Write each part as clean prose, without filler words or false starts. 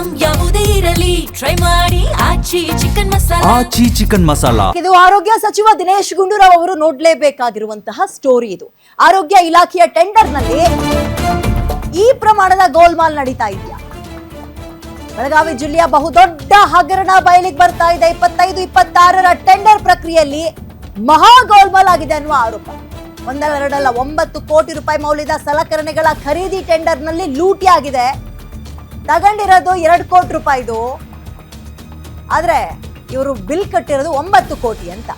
Item ಯಾವುದೇ ಇರಲಿ try ಮಾಡಿ ಆಚಿ ಚಿಕನ್ ಮಸಾಲಾ. ಆಚಿ ಚಿಕನ್ ಮಸಾಲಾ. ಇದು ಆರೋಗ್ಯ ಸಚಿವ ದಿನೇಶ್ ಗುಂಡೂರಾವ್ ಅವರು ನೋಡ್ಲೇಬೇಕಾಗಿರುವಂತಹ ಸ್ಟೋರಿ. ಇದು ಆರೋಗ್ಯ ಇಲಾಖೆಯ ಟೆಂಡರ್ ನಲ್ಲಿ ಈ ಪ್ರಮಾಣದ ಗೋಲ್ಮಾಲ್ ನಡೀತಾ ಇದೆಯಾ? ಬೆಳಗಾವಿ ಜಿಲ್ಲೆಯ ಬಹುದೊಡ್ಡ ಹಗರಣ ಬಯಲಿಗೆ ಬರ್ತಾ ಇದೆ. 25-26ರ ಟೆಂಡರ್ ಪ್ರಕ್ರಿಯೆಯಲ್ಲಿ ಮಹಾ ಗೋಲ್ಮಾಲ್ ಆಗಿದೆ ಅನ್ನುವ ಆರೋಪ. ಒಂದೆರಡಲ್ಲ 9 ಕೋಟಿ ರೂಪಾಯಿ ಮೌಲ್ಯದ ಸಲಕರಣೆಗಳ ಖರೀದಿ ಟೆಂಡರ್ ನಲ್ಲಿ ಲೂಟಿ ಆಗಿದೆ. ತಗೊಂಡಿರೋದು 2 ಕೋಟಿ ರೂಪಾಯಿದು, ಆದ್ರೆ ಇವರು ಬಿಲ್ ಕಟ್ಟಿರೋದು 9 ಕೋಟಿ ಅಂತ.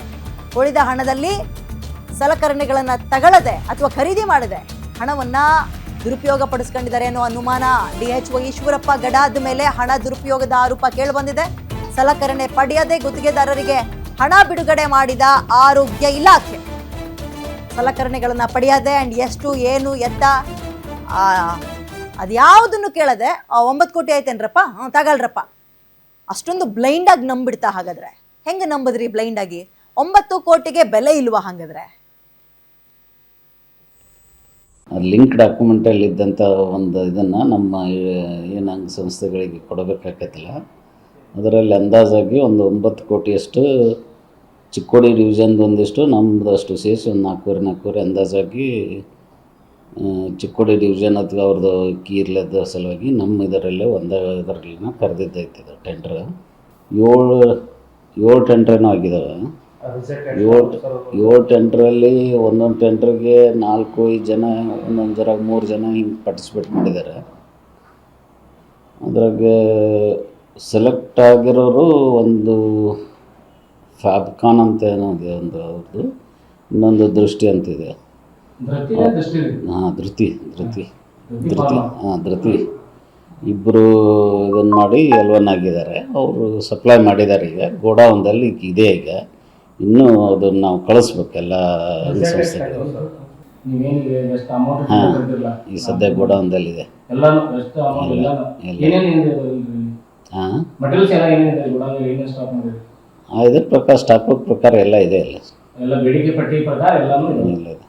ಉಳಿದ ಹಣದಲ್ಲಿ ಸಲಕರಣೆಗಳನ್ನ ತಗೊಳ್ಳದೆ ಅಥವಾ ಖರೀದಿ ಮಾಡದೆ ಹಣವನ್ನ ದುರುಪಯೋಗ ಪಡಿಸ್ಕೊಂಡಿದ್ದಾರೆ ಅನ್ನೋ ಅನುಮಾನ. DHO ಈಶ್ವರಪ್ಪ ಗಡಾದ ಮೇಲೆ ಹಣ ದುರುಪಯೋಗದ ಆರೋಪ ಕೇಳಿಬಂದಿದೆ. ಸಲಕರಣೆ ಪಡೆಯದೆ ಗುತ್ತಿಗೆದಾರರಿಗೆ ಹಣ ಬಿಡುಗಡೆ ಮಾಡಿದ ಆರೋಗ್ಯ ಇಲಾಖೆ. ಸಲಕರಣೆಗಳನ್ನ ಪಡೆಯದೆ ಅಂಡ್ ಎಷ್ಟು ಏನು ಎತ್ತ ಅದ್ಯಾವುದನ್ನು ಕೇಳದೆ 9 ಕೋಟಿ ಆಯ್ತೇನ್ರಪ್ಪ, ತಗಳ್ರಪ್ಪ, ಅಷ್ಟೊಂದು ಬ್ಲೈಂಡ್ ಆಗಿ ನಂಬಿಡ್ತಾ? ಹಾಗಾದ್ರೆ ಹೆಂಗೆ ನಂಬದ್ರಿ ಬ್ಲೈಂಡ್ ಆಗಿ? 9 ಕೋಟಿಗೆ ಬೆಲೆ ಇಲ್ವಾ ಹಾಗಾದ್ರೆ? ಲಿಂಕ್ ಡಾಕ್ಯುಮೆಂಟಲ್ಲಿ ಇದ್ದಂಥ ಒಂದು ಇದನ್ನು ನಮ್ಮ ಏನು ಅಂಗ ಸಂಸ್ಥೆಗಳಿಗೆ ಕೊಡಬೇಕಾಗತ್ತಲ್ಲ, ಅದರಲ್ಲಿ ಅಂದಾಜಾಗಿ ಒಂದು 9 ಕೋಟಿಯಷ್ಟು ಚಿಕ್ಕೋಡಿ ಡಿವಿಷನ್ದು ಒಂದಿಷ್ಟು, ನಮ್ಮದಷ್ಟು ಸೇರಿಸಿ ಒಂದು 4 ಅಂದಾಜಾಗಿ ಚಿಕ್ಕೋಡಿ ಡಿವಿಷನ್ ಅಥವಾ ಅವ್ರದ್ದು ಕೀರ್ಲದ ಸಲುವಾಗಿ ನಮ್ಮ ಇದರಲ್ಲೇ ಇದರಲ್ಲಿ ಕರೆದಿದ್ದೈತಿದೆ ಟೆಂಡ್ರ್. 7 ಟೆಂಡ್ರೇನೋ ಆಗಿದ್ದಾವೆ. 7 ಟೆಂಡ್ರಲ್ಲಿ ಒಂದೊಂದು ಟೆಂಡ್ರಿಗೆ 4-5 ಜನ, ಒಂದೊಂದು ಜರ 3 ಜನ ಹಿಂಗೆ ಪಾರ್ಟಿಸಿಪೇಟ್ ಮಾಡಿದ್ದಾರೆ. ಅದ್ರಾಗೆ ಸೆಲೆಕ್ಟ್ ಆಗಿರೋರು ಒಂದು ಫ್ಯಾಬ್ಕಾನ್ ಅಂತ ಏನೋ ಇದೆ ಒಂದು ಅವ್ರದ್ದು, ಇನ್ನೊಂದು ದೃಷ್ಟಿ ಅಂತಿದೆ. ಧೃತಿ ಇಬ್ಬರು ಇದನ್ನು ಮಾಡಿ L1 ಆಗಿದ್ದಾರೆ. ಅವರು ಸಪ್ಲೈ ಮಾಡಿದ್ದಾರೆ. ಈಗ ಗೋಡೌನ್ದಲ್ಲಿ ಇದೆ. ಈಗ ಇನ್ನೂ ಅದನ್ನು ನಾವು ಕಳಿಸ್ಬೇಕೆಲ್ಲ ಸಂಸ್ಥೆಗಳು. ಹಾಂ, ಈ ಸದ್ಯ ಗೋಡೌನ್ದಲ್ಲಿದೆ. ಹಾಂ, ಇದ್ರ ಪ್ರಕಾರ ಸ್ಟಾಕ್ ಪ್ರಕಾರ ಎಲ್ಲ ಇದೆ. ಎಲ್ಲ ಬೇಡಿಕೆ ಪಟ್ಟಿ ಪ್ರಕಾರ ಎಲ್ಲ ಇದೆ.